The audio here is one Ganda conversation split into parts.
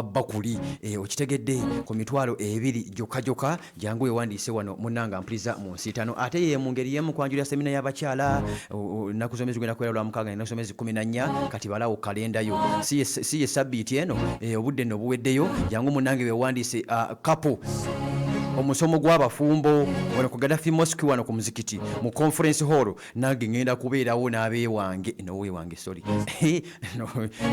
bakuli okitegedde ku mitwalo 2 joka jangu wewandiise wano munanga mpuliriza mu nsiitano ate ye mu ngeri yemu kwanjulira semina y'abakyala nnaku zombi zigenda kubeera lwamukaaga nnaku zombi 14 kati balawo kalendayo si ye sabbiiti eno obudde nno buweddeyo jangu munange wewandiise kapo omusomo gw'abafumbo wano ku Gaddafi Mosque wano ku muzikiti mu conference hall nange ngenda kubeerawo n'abeewange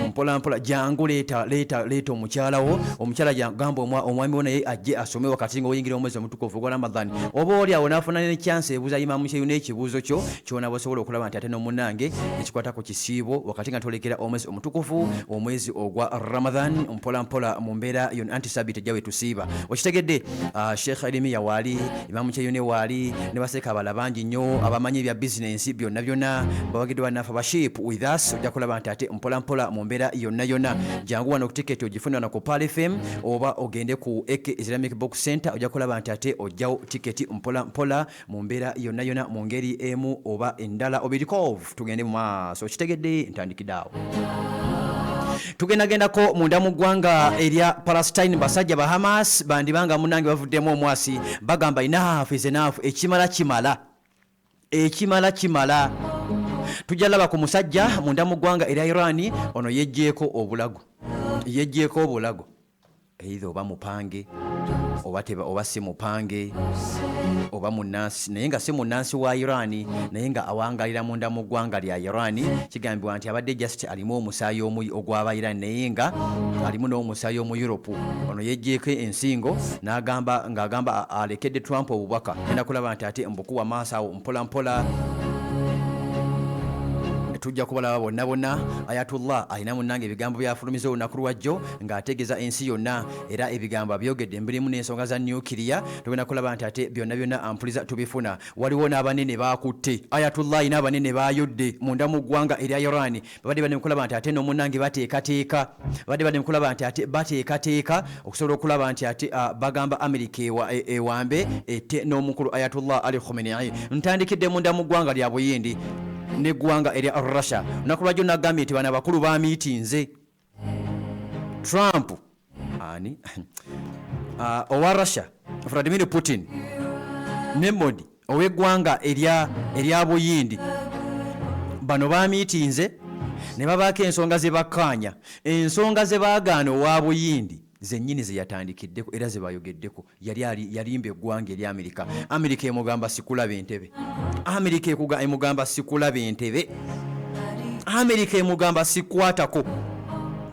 mpola jangu leeta omukyalawo omukyala gamba omwami wo naye ajje asome wakati nga oyingira omwezi omutukuvu gwa Ramadan oba oli awo n'afuna ne chance ebuuza Imam Shehu n'ekibuuzo kyo kyona bosobola okulaba nti ate n'omunnange ekikwata ku kisiibo wakati nga tolekera omwezi omutukuvu omwezi ogwa Ramadan mpola mu mbeera yo anti-sabit ejja wetusiiba okitegedde Sheikh Elimiya waali Imam Cheyune waali ne baseka abala bangi nnyo abamanyi ebya business byonna bawagiddwa bannaffe abaship with us ojja kulaba nti ate mpola mu mbeera yonna jangu wano ku tiketi ogifuna wano ku Pal FM oba ogende ku AK Islamic Box Center ojja kulaba nti ate ojjawo tiketi mpola mu mbeera yonna mu ngeri emu oba endala obirikov tugende mu maaso kitegedde ntandikidaawo tugendagendako munda mu ggwanga erya Palestine basajja ba Hamas bandibanga munange bavuddemu omwasi bagamba enough is enough ekimala tujja laba ku musajja munda mu ggwanga erya Iran ono yejjeeko obulago either oba mupange oba si mupange oba munansi naye nga si munansi wa Iran naye nga awangalira munda mu ggwanga lya Iran kigambibwa nti abadde just alimu omusaayi ogw'aba Iran naye nga alimu n'omusaayi omu Europe ono yejjeeko ensingo ng'agamba alekedde Trump obubaka genda kulaba nti ate mbukuwa maaso awo mpola tujja kubalaba bonna Ayatullah alina munnange ebigambo byafulumiza olunaku lwajjo ng'ategeeza ensi yonna era ebigambo abyogedde mbirimu n'ensonga za nukiriya tugenda kulaba nti ate byonna ampuliza tubifuna waliwo n'abanene baakutte Ayatullah alina abanene baayodde munda mu ggwanga erya Iran babadde kulaba nti ate n'omunnange bateekateeka okusobola okulaba nti ate bagamba Amerika ewambe ette n'omukulu Ayatullah Ali Khamenei ntandikidde munda mu ggwanga lya Buyindi neggwanga erya Russia lunaku lwajjo nagambye nti bana bakulu ba miitinze Trump ani owa Russia Vladimir Putin ne Modi ow'eggwanga erya Buyindi bano ba miitinze ne babaako ensonga ze bakkaanya ensonga ze baagaana owa Buyindi zennyini ze yatandikiddeko era ze bayogeddeko yalimba eggwanga eri Amerika emugamba sikulaba entebe Amerika emugamba sikwatako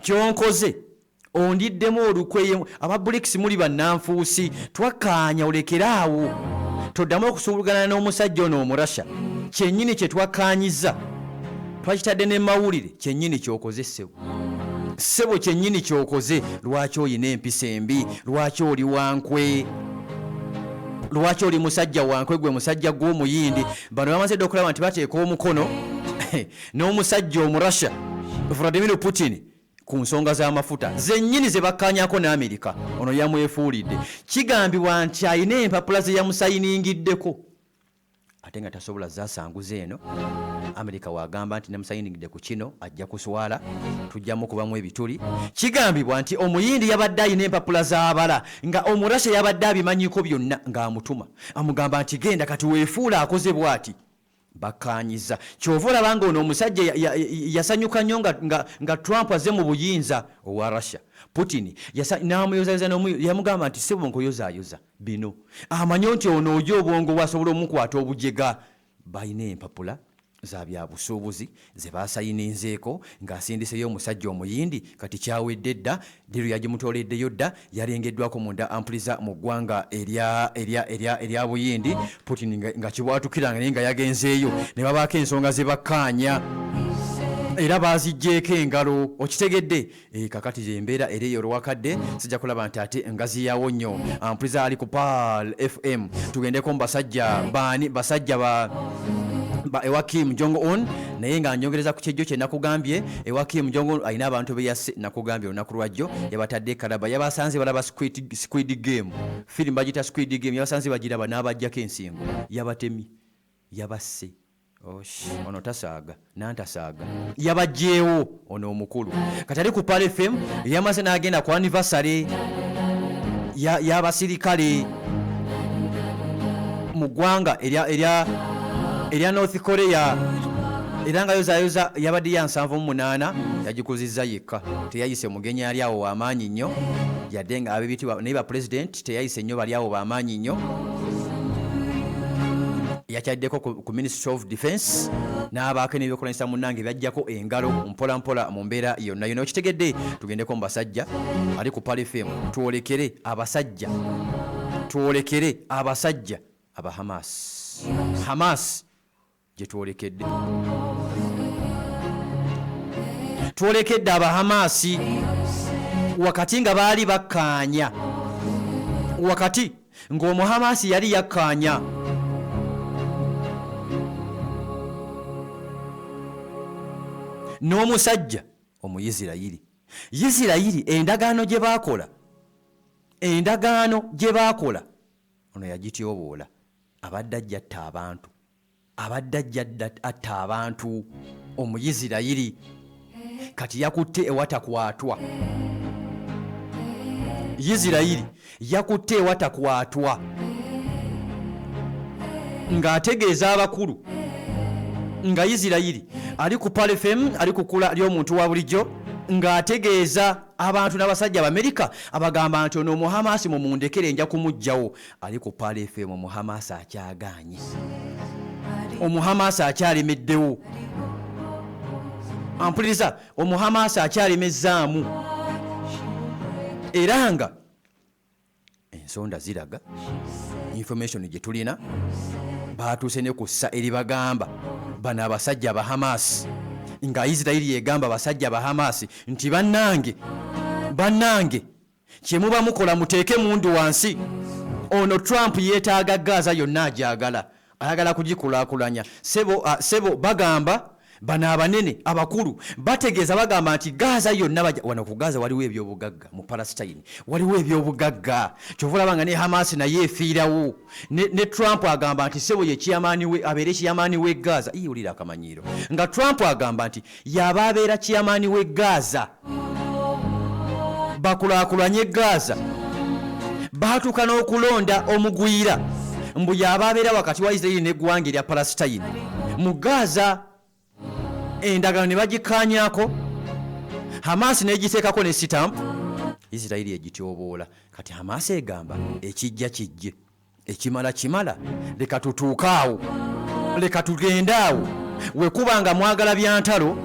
kyonkoze ondiddemu olukwe aba BRICS muli bannanfuusi twakkaanya olekeraawo toddamu okusuubulagana n'omusajja ono omurasha kyennyini kye twakkaanyiza twakitadde ne mawulire kyennyini kyokoze ssebo kyennyini kyokoze lwaki olina empisa embi lwaki oli wankwe lwaki oli musajja wankwe gwe musajja gw'omuyindi bano bamaze dde okulaba nti bateeka omukono n'omusajja omurasha Vladimir Putin ku nsonga z'amafuta zennyini ze bakkaanyako n'Amerika ono yamwefuulidde kigambibwa nti alina empapula ze yamusayiningiddeko ate nga tasobola zasanguza eno Amerika wagamba nti namusayiningidde ku kino ajja kuswala tujjamu kubamu ebituli kigambibwa nti omuyindi yabadde alina empapula z'abala nga omurasha yabadde abimanyiko byonna ng'amutuma amugamba nti genda kati weefuula akoze bw'ati bakkaanyiza kyova olaba nga ono omusajja yasanyuka nnyo nga Trump aze mu buyinza owa Russia Putin n'amuyozayoza yamugamba nti sebo nkoyozaayoza bino amanyi nti ono ojo obwongo bwasobola omukwata obujega balina empapula za byabusuubuzi ze baasayininzeeko ng'asindiseyo omusajja omuyindi kati kyawedde dda diru yagimutooleddeyo dda yalengeddwako munda ampuliza mu ggwanga erya Buyindi Putin nga kibwatukiranga naye nga yagenzeeyo ne babaako ensonga ze bakkaanya era baazigjeeko engalo okitegedde kakati ze embeera ereeyo olwakadde sijja kulaba nti ate ngaziyawo nnyo ampuliza ali ku Pal FM tugendeko mu basajja ewa Kim Jong-un naye nga nyongereza ku kyejjo kye nakugambye ewa Kim Jong-un alina abantu be yasse nakugambye olunaku lwajjo yabatadde kalaba yabasanze balaba Squid Game film bagita Squid Game yabasanze bagiraba n'abajjako ensingo yabatemi yabasse ono tasaaga nantasaaga yabajjeewo ono omukulu kati ali ku Pal FM yamaze n'agenda ku anniversary y'abasirikale mu ggwanga erya North Korea era nga yozayoza yabadde ya 78 yagikuzizza yekka teyayise mugenyi ali awo w'amaanyi nnyo yadde nga abibitibwa naye ba president teyayise nnyo bali awo b'amaanyi nnyo yakyaddeko ku Ministry of Defence n'abaako n'ebyokulwanyisa munnange byajjako engalo mpola mpola mu mbeera yonna yonna okitegedde tugendeko mu basajja ali ku Pal FM twolekere abasajja aba Hamas gye twolekedde aba Hamasi wakati nga baali bakkaanya wakati ng'omuhamasi yali yakkaanya n'omusajja Omuyisirayiri endagaano gye baakola ono yagityoboola abadde ajja atta abantu Omuyisirayiri kati yakutte ewatakwatwa Isirayiri yakutte ewatakwatwa ng'ategeeza abakulu nga Isirayiri ali ku Pal FM ali ku kkula ly'omuntu wa bulijjo ng'ategeeza abantu n'abasajja Abamerika abagamba nti ono Omuhamasi mumundekere nja kumuggyawo ali ku Pal FM Omuhamasi akyagaanye Omuhamasi akyalemeddewo ampuliriza Omuhamasi akyalemezzaamu era nga ensonda ziraga information gye tulina baatuuse ne kussa eri bagamba bano abasajja aba Hamas nga Isirayiri yegamba abasajja aba Hamas nti bannange kye muba mukola muteeke mundu wansi ono Trump yeetaaga Gaza yonna agyagala ayagala kugikulaakulanya sebo bagamba bano abanene abakulu bategeeza bagamba nti Gaza yonna wano ku Gaza waliwo ebyobugagga mu Palestine waliwo ebyobugagga kyovulabanga ne Hamas naye efiirawo ne Trump agamba nti sebo ye kiyamaani we abeere kiyamaani we Gaza ulira akamanyiiro nga Trump agamba nti yaba abeera kiyamaani we Gaza bakulaakulanye Gaza baatuuka n'okulonda omugwira mbu yaba abeera wakati wa Isirayiri n'eggwanga erya Palestine mu Gaza endagano ne bagikkaanyaako Hamas n'egiteekako ne sitamp Isirayiri egityoboola kati Hamas egamba ekijja kijje ekimala leka tutuuke awo leka tugende awo wekuba nga mwagala byantalo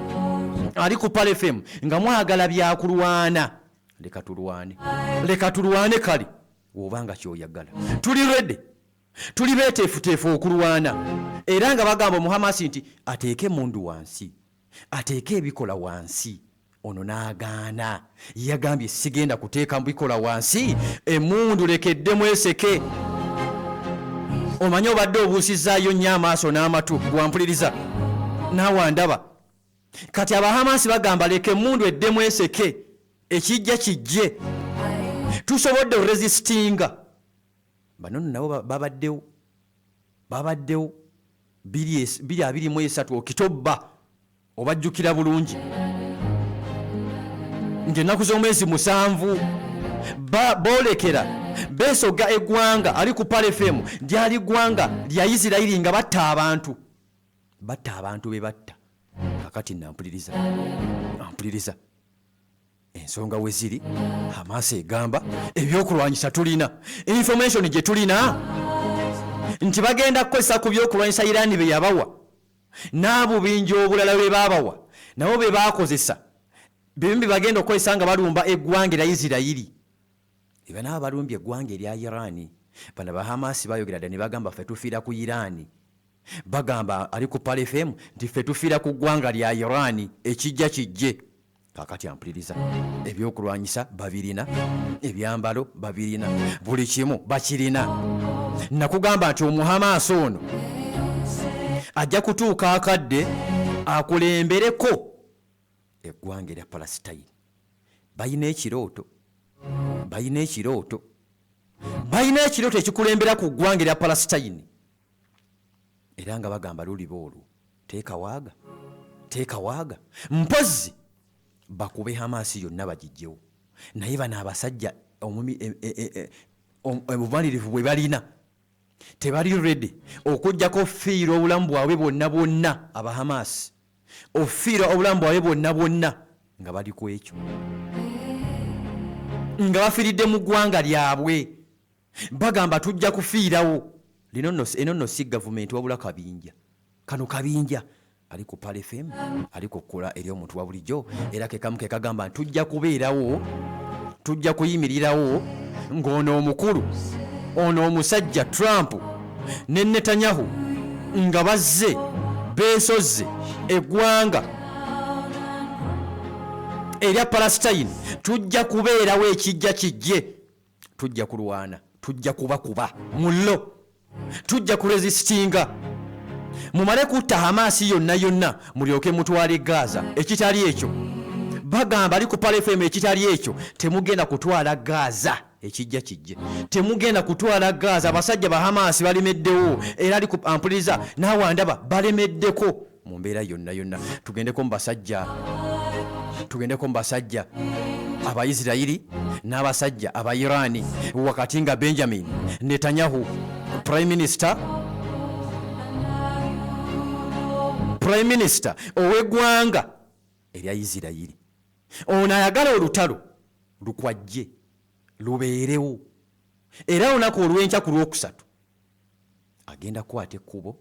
ali ku Pal FM nga mwagala byakulwana leka tulwane kale wobanga kyoyagala tuli ready tuli beteefuteefu okulwana era nga bagamba Muhamasi nti ateeke mundu wansi ateeke ebikola wansi ono n'agaana yagambye sigenda kuteeka bikola wansi emundu lekedde mweseke omanyi obadde obuusizaayo nnyo amaaso n'amatu gwampuliriza naawe ndaba kati Abahamasi bagamba leke emundu edde mweseke ekijja kijje tusobodde resistinga bano nabo babaddewo 223 okitoba obajjukira bulungi ng'ennaku z'omwezi 7 boolekera beesoga eggwanga ali ku Pal FM lyali ggwanga lya Isirayiri nga batta abantu be batta kakati nampuliriza ensonga we ziri Hamas egamba ebyokulwanyisa tulina information gye tulina nti bagenda kukozesa ku byokulwanyisa Irani be yabawa n'abubinja obulala bwe baabawa nabo be baakozesa bimbi bagenda okukozesa nga balumba eggwanga erya Isirayiri eba nabo balumbye eggwanga erya Irani bano ba Hamas bayogera dda ne bagamba ffe tufiira ku Irani bagamba ali ku Pal FM nti ffe tufiira ku ggwanga lya Irani ekijja kijje kakati ampuliriza ebyokulwanyisa babirina ebyambalo babirina buli kimu bakirina nakugamba nti Omuhamasi ono ajja kutuuka akadde akulembereko eggwanga erya Palestine balina ekirooto ekikulembera ku ggwanga erya Palestine era nga bagamba luliba olwo teeka waaga mpozi bakube Hamas yonna bagijjewo naye bano abasajja obumalirivu bwe balina tebali ready okujjako fiira obulamu bwabwe bwonna aba Hamas ofiira obulamu bwabwe bwonna nga bali ku ekyo nga bafiiridde mu ggwanga lyabwe bagamba tujja kufiirawo eno nno si gavumenti wabula kabinja kano kabinja ali ku Pale FM ali kukola eri omuntu wa bulijjo era kekamu kekagamba tujja kubeerawo tujja kuyimirirawo ng'ono omukulu ono omusajja Trump ne Netanyahu nga bazze beesozze eggwanga erya Palestine tujja kubeerawo ekijja kijje tujja kulwana tujja kubakuba mullo tujja kuresistinga mumale kutta Hamas yonna mulyoke mutwale Gaza ekitali ekyo bagamba ali ku Pale FM ekitali ekyo temugenda kutwala Gaza ekijja kijje temugenda kutwala Gaza abasajja ba Hamas balemeddewo era ali ku ampuliza n'awandaba balemeddeko mu mbeera yonna tugendeko mu basajja Abaisirairi n'abasajja aba Irani wakati nga Benjamin Netanyahu Prime Minister ow'eggwanga erya Isirairi ono ayagala olutalo lukwajje lubeerewo era olunaku olw'enkya ku Lwokusatu agenda kukwata ekkubo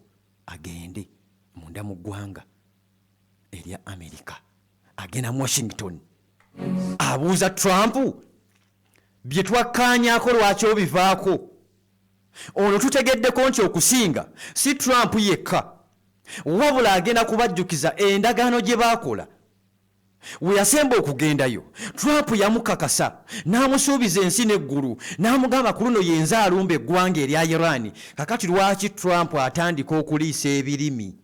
agende munda mu ggwanga erya Amerika agenda mu Washington abuuza Trump bye twakkaanyaako lwaki obivaako ono tutegeddeko nti okusinga si Trump yekka wabula agenda kubajjukiza endagaano gye baakola we yasemba okugendayo Trump yamukakasa n'amusuubiza ensi n'eggulu n'amugamba ku luno yenza alumba eggwanga erya Iran kakati lwaki Trump atandika okuliisa ebirimi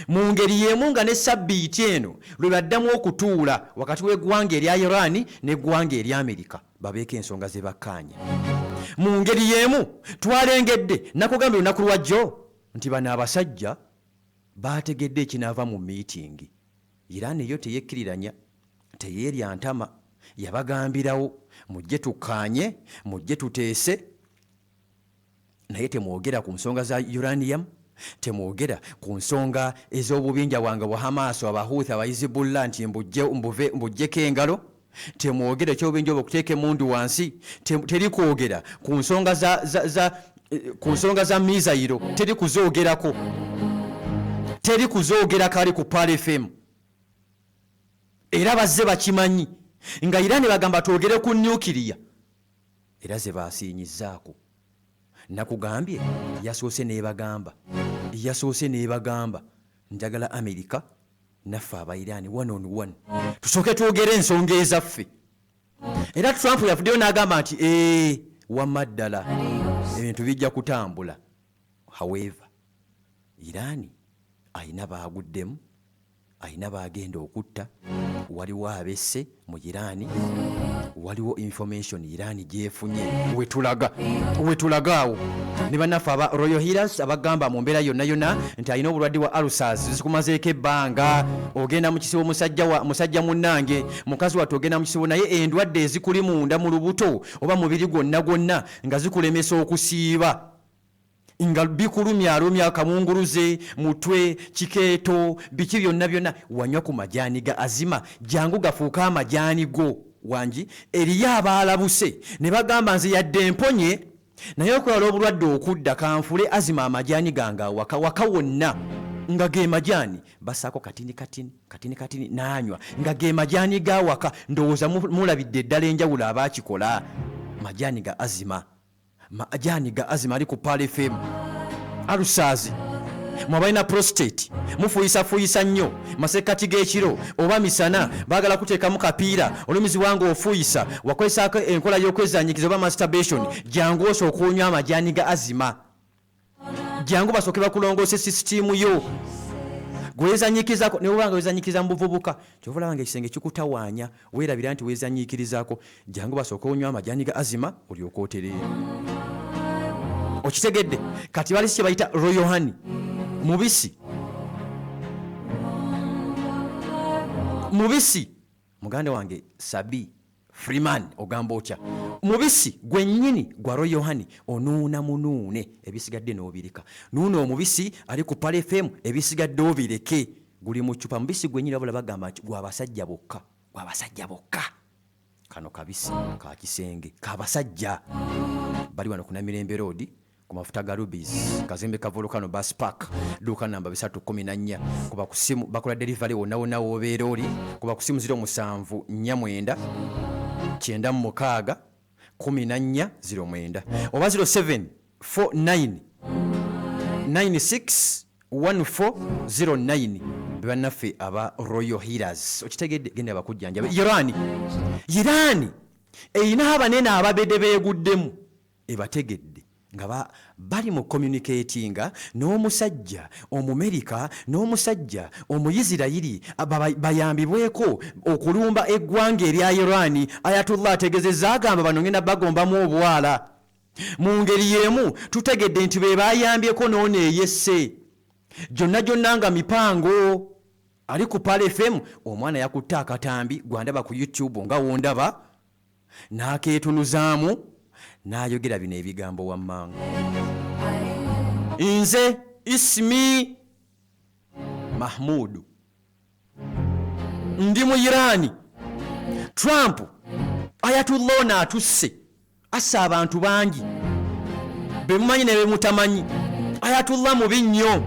mu ngeri y'emu nga ne sabbiiti eno lwe baddamu okutuula wakati w'eggwanga erya Iran n'eggwanga erya Amerika babeeko ensonga ze bakkaanya mu ngeri y'emu twalengedde nakugambye olunaku lwajjo nti bano abasajja baategedde ekinaava mu miitingi Iran yo teyekkiriranya teyeerya ntama yabagambirawo mujje tukkaanye mujje tuteese naye temwogera ku nsonga za uranium temwogera ku nsonga ez'obubinja bwange bwa Hamas Abahuthi Abaizibullah nti mbujjeko engalo temwogera ekyobubinja obwo okuteeka emundu wansi teri kwogera ku nsonga za mizayiro teri kuzoogerako ali ku Pale FM era bazze bakimanyi nga Iran bagamba twogere ku nuclear era ze basiinyizaako nakugambye yasoose n'ebagamba njagala Amerika naffe aba Iran 1-on-1 tusooke twogere ensonga ezaffe era Trump yafuddeyo n'agamba nti wamma ddala ebintu bijja kutambula however Iran ayina baaguddemu ayina baagenda okutta waliwo abesse mu Iran waliwo information Iran gyefunye wetulaga awo ne bannaffe aba Royal Healers abagamba mu mbeera yonna nti alina obulwadde bwa ulcers zikumazeeko ebbanga ogenda mu kisibo musajja munnange mukazi wattu ogenda mu kisibo naye endwadde ezikuli munda mu lubuto oba mubiri gwonna nga zikulemesa okusiiba nga bikulumyalumya kamunguluze mutwe kikeeto biki byonna wanywa ku majaani ga azima jangu gafuuka amajaani go wangi eriyo abaalabuse ne bagamba nze yadde emponye naye okulala obulwadde okudda kanfule azima amajaani gange waka wonna nga ge majaani basaako katini n'anywa nga ge majaani ga waka ndowooza mulabidde eddala enjawulo abaakikola majaani ga azima ali ku Pale FM alusazi mwabalina prostate mufuyisa nnyo masekati g'ekiro oba misana baagala kuteekamu kapiira olumizi wange ofuyisa wakolesaako enkola y'okwezanyikiza oba masturbation jangu osooka onywa amajaani ga azima jangu basooke bakulongoose sisitiimu yo gwezanyikizako ne bwanga wezanyikiza mu buvubuka kyova olaba nga ekisenge kikutawaanya weerabira nti wezanyikirizako jangu basooka onywa amajaani ga azima olyoka otereera okitegedde kati bali kye bayita Royal Honey mubisi mubisi muganda wange Sabi Freeman ogamba otya mubisi gwennyini gwa Royal Honey onuuna munuune ebisigadde n'obirika nuuno omubisi ali ku Pale FM ebisigadde obireke guli mu cupa mubisi gwennyini wabula bagamba nti gw'abasajja bokka kano kabisi ka kisenge k'abasajja bali wano ku Namirembe Road ku mafuta ga Rubies kazembe ka Volcano Bus Park duuka namba 314 kuba ku simu bakola delivery wonna wobeera oli kuba ku simu 0749 96 1409 oba 0749 96 1409 bannaffe aba Royal Healers okitegedde genda bakujjanja Irani eyina abanene ababedde beeguddemu ebategedde nga bali mu communicatinga n'omusajja Omumerika n'omusajja Omuyisirayiri bayambibweko okulumba eggwanga erya Irani. Ayatollah ategezezza agamba bano ngenda bagombamu obwala mu ngeri y'emu tutegedde nti be bayambyeko n'ono eyesse gyonna nga mipango ali ku Pale FM omwana yakutte akatambi gwandaba ku YouTube nga wondaba n'akeetunuzaamu n'ayogera bino ebigambo wammanga nze ismi Mahmoud ndi mu Irani Trump Ayatollah ono atusse assa abantu bangi bemumanyi ne bemutamanyi Ayatollah mubi nnyo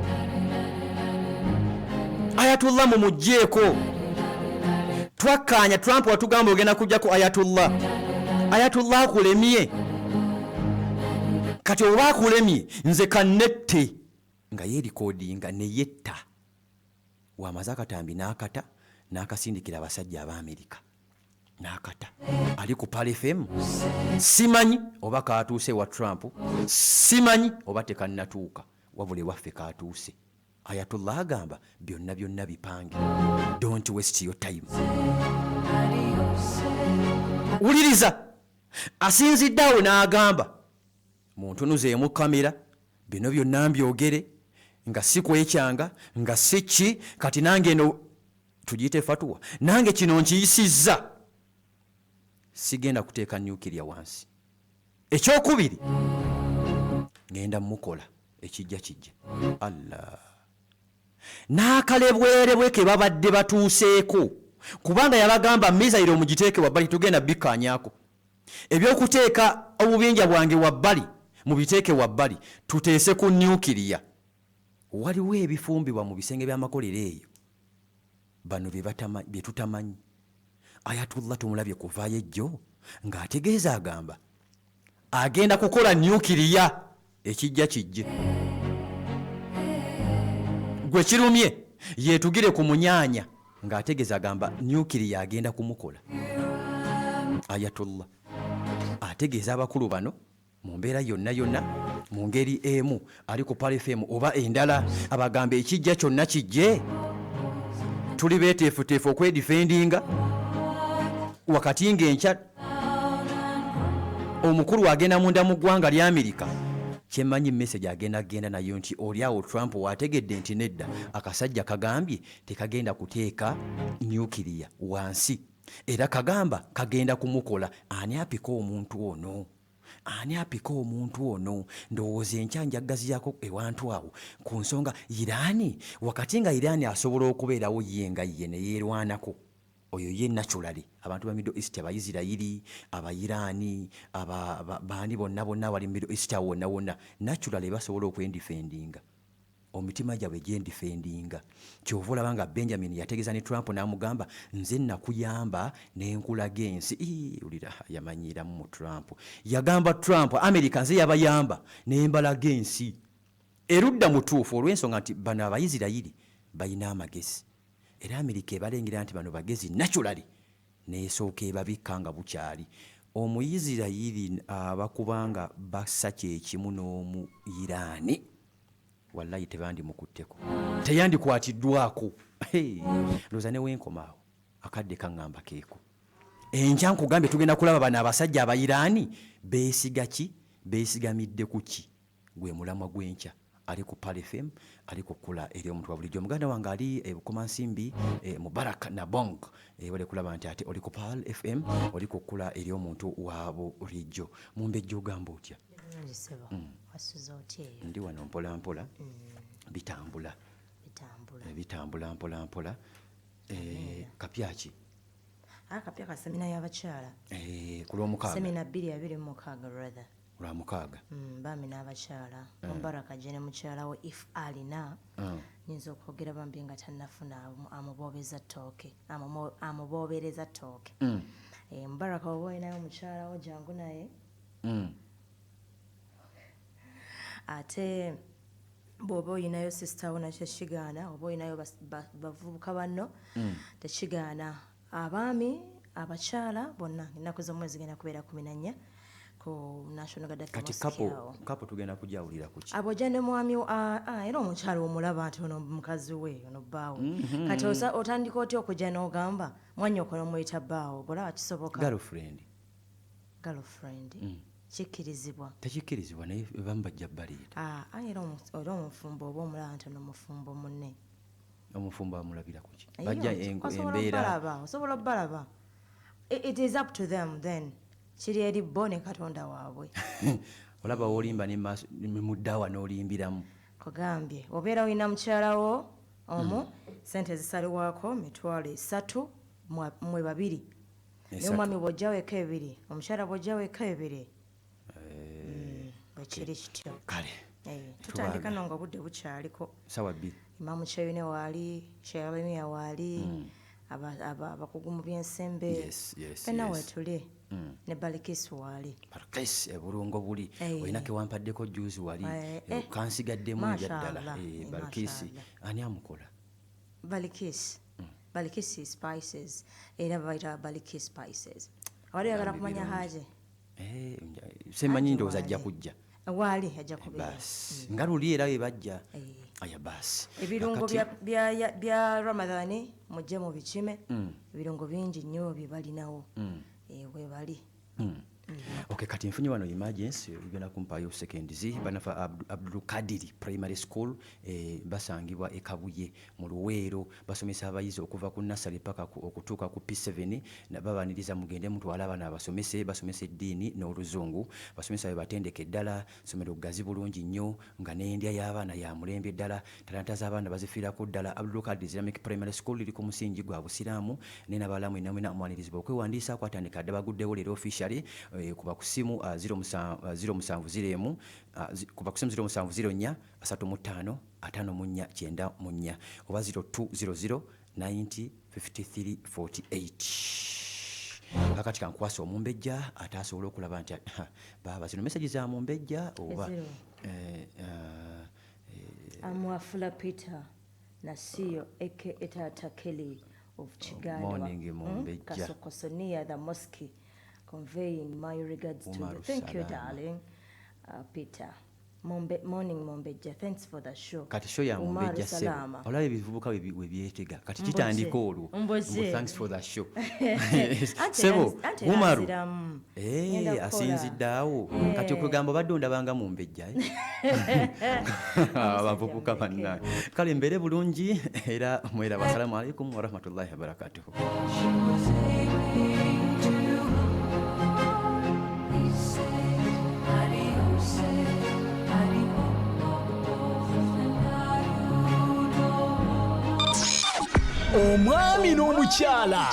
Ayatollah mumugjeeko twakkaanya Trump watugamba ogenda kujjako Ayatollah akulemye kati oba akulemye nze kannette nga yeerikodinga ne yetta wamaze akatambi n'akata n'akasindikira abasajja ab'Amerika n'akata ali ku Pale FM simanyi oba kaatuuse wa Trump simanyi oba tekannatuuka wabule waffe kaatuuse Ayatollah agamba byonna bipange don't waste your time uliriza asinziddeawo n'agamba muntunuzeemu kamera bino byonna mbyogere nga si kwekyanga nga si ki kati nange eno tugiyite fatuwa nange kino nkiyisizza sigenda kuteeka nuclear wansi ekyokubiri ngenda mukola ekijja Allah n'akalebwerebwe ke babadde batuuseeko kubanga yabagamba mizayiro omugiteeke wabbali tugenda bikkaanyaako ebyokuteeka obubinja bwange wabbali mubiteeke wabbali tuteese ku nuclear waliwo ebifumbibwa mu bisenge by'amakolero eyo bano bye tutamanyi Ayatollah tumulabye kuvaayo ejjo ng'ategeeza agamba agenda kukola nuclear ekijja kijje gwe kirumye yeetugire ku munyaanya ng'ategeeza agamba nuclear agenda kumukola Ayatollah ategeeza abakulu bano mu mbeera yonna mu ngeri emu ali ku Pale FM oba endala abagamba ekijja kyonna kijje tuli beeteefuteefu okwedifendinga wakati ng'enkya omukulu agenda munda mu ggwanga lya Amerika kyemmanyi message agenda nayo nti oliawo Trump wategedde nti nedda akasajja kagambye tekagenda kuteeka nuclear wansi era kagamba kagenda kumukola ani apika omuntu ono ndowooza enkya njagaziyako ewantu awo ku nsonga Irani wakati nga Irani asobola okubeerawo ye nga ye ne yeerwanako oyo ye naturally abantu ba Middle East Abayisirayiri Abayirani baani bonna wali Middle East wonna naturally basobola okwendifendinga omitima gyabwe gyendifendinga kyova olaba nga Benjamin yategeeza ne Trump n'amugamba nze nakuyamba n'enkulaga ensi ulira yamanyiramu mu Trump yagamba Trump America nze yabayamba n'embalaga ensi erudda mutuufu olw'ensonga nti bano Abayisirayiri balina amagezi era America ebalengera nti bano bagezi naturally neesooka ebabikka nga bukyali Omuyisirayiri abakubanga bassa kyekimu n'omu Irani wallahi tebandi mukutteko teyandikwatiddwako loza ne wenkomaawo akadde kaŋŋamba keeko enkya nkugambye tugenda kulaba bano abasajja Abayirani beesiga ki beesigamidde ku ki gwe mulamwa gw'enkya ali ku Pal FM ali kukula eri omuntu wa bulijjo. Muganda wange ali Bukomansimbi Mubarak Nabong wale kulaba nti ate oli ku Pal FM oli kukula eri omuntu wa bulijjo. Mumbejja ogamba otya? Ndi wano mpola mpola bitambula mpola mpola. Kapyaki kapya ka semina y'abakyala ku lw'omukaaga semina 226 brother lwa mukaaga bami n'abakyala Mubaraka je ne mukyala we if alina nyinza okwogera bambi nga tannafuna amuboobeza ttooke amuboobereza ttooke Mubaraka oba olinayo mukyala wo jangu naye ate bw'oba olinayo sisita wo nakyo kigaana oba olinayo bavubuka banno tekigaana. Abaami abakyala bonna ennaku z'omwezi zigenda kubeera 14 ku National Gaddafi Mosque yawo. Kapo tugenda kujawulira ku ki? Abojja ne mwami era omukyala omulaba nti ono mukazi we ono bbaawo. Kati otandika otya okujja n'ogamba mwannyoko n'omuyita bbaawo bolaba kisoboka? Girlfriend kikkirizibwa? Tekikkirizibwa naye bamu bajja baleeta. Era omufumbo oba omulaba nti ono mufumbo munne. Omufumbo amulabira ku ki? Bajja embeera. Osobola balaba. It is up to them then. Kiri eri bo ne Katonda waabwe. Olaba olimba ne muddawa n'olimbiramu. Kugambye obeera olina mukyala wo omu sente zisalibwako $3 mwe babiri. Ne omwami bw'ojjawo eka 2 omukyala bw'ojjawo eka 2 bwekiri kityo. Kale tutandika no nga obudde bukyaliko. Sawa 2 Imamu Chayune waali, Sheremia waali, abakugu mu byensembe. Fena wetuli ne Balikis waali. Balikis bulungo buli. Olina ke wampaddeko juice wali. Kansigaddemu ebyadala. Balikis ani amukola? Balikis. Balikis spices. Era bayita Balikis spices. Wali yagala kumanya haje? Semanyi ndowooza ajja kujja. Waali ajja kubeera. Basi nga luli era we bajja. Aya basi. Ebirungo bya Ramadhani mujje mu bikime. Ebirungo bingi nnyo bye balinawo. We bali. Okay, kati nfunye wano emergency bigenda kumpayo seconds banafa Abdul Kadiri Primary School basangibwa ekabuye mu Luweero basomesa abayizi okuva ku nursery paka okutuuka ku P7 babaniriza mugende mutwala abana basomese eddiini n'oluzungu basomesa bebatendeke eddala somero gazi bulungi nnyo nga n'endya y'abaana ya mulembe eddala talanta z'abaana bazifiirako ddala. Abdul Kadiri Islamic Primary School iri ku musingi gwa busiraamu n'enabalamu enamwena omwanirizibwa okwewandiisa kwatandika adde baguddewo leero officially kuba kusimu 0701 kuba kusimu 0704 35 54 oba 0200 90 53 48. Kakati kankwasa omumbejja ate asobola okulaba nti baba zino message za mumbejja oba Amwafula Peter Nasiyo eke etata Kelly of Chiganda. Morning mumbejja. Kasokosonia the mosque. Conveying my regards to you. Thank you, darling. Peter. Morning Mombeja. Thanks for the show. Kati show ya Mombeja sebo. Olabe bivubuka we byetega. Kati kitandika olwo. Thanks for the show. Sebo. Umaru. Asinziddawo. Kati okugamba badonda banga Mombeja. Abavubuka banna. Kale mbere bulungi era mwera basalamu alaykum wa rahmatullahi wa barakatuh. Omwami n'omukyala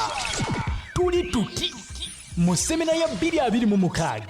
tuli tuti mu semina ya 2026